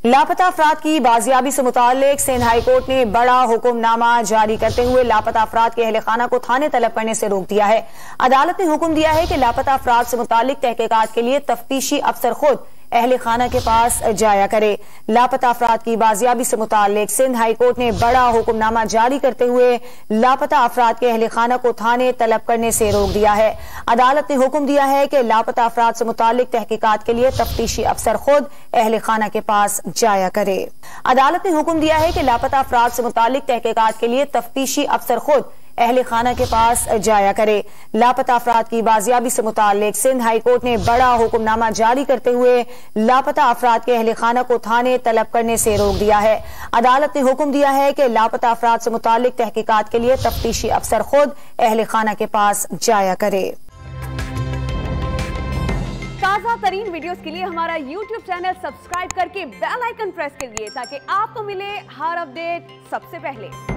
لاپتہ افراد کی بازیابی سے متعلق سندھ ہائی کورٹ نے بڑا حکم نامہ جاری کرتے ہوئے لاپتہ افراد کے اہل خانہ کو تھانے طلب کرنے سے روک دیا ہے۔ عدالت نے حکم دیا ہے کہ لاپتہ افراد سے متعلق تحقیقات کے لیے تفتیشی افسر خود اہل خانہ کے پاس جایا کرے۔ لاپتہ افراد کی بازیابی سے متعلق سندھ ہائی کورٹ نے بڑا حکم نامہ جاری کرتے ہوئے لاپتہ افراد کے اہل خانہ کو تھانے طلب کرنے سے روک دیا ہے۔ عدالت نے حکم دیا ہے کہ لاپتہ افراد سے متعلق تحقیقات کے لیے تفتیشی افسر خود اہل خانہ کے پاس جایا کرے۔ عدالت نے حکم دیا ہے کہ لاپتہ افراد سے متعلق تحقیقات کے لیے تفتیشی افسر خود اہل خانہ کے پاس جایا کرے۔ لاپتہ افراد کی بازیابی سے متعلق سندھ ہائی کورٹ نے بڑا حکم نامہ جاری کرتے ہوئے لاپتہ افراد کے اہل خانہ کو تھانے طلب کرنے سے روک دیا ہے۔ عدالت نے حکم دیا ہے کہ لاپتہ افراد سے متعلق تحقیقات کے لیے تفتیشی افسر خود اہل خانہ کے پاس جایا کرے۔ تازہ ترین ویڈیوز کے لیے ہمارا YouTube چینل سبسکرائب کر کے بیل آئیکن پریس کریے تاکہ آپ کو ملے ہر اپڈیٹ سب سے پہلے۔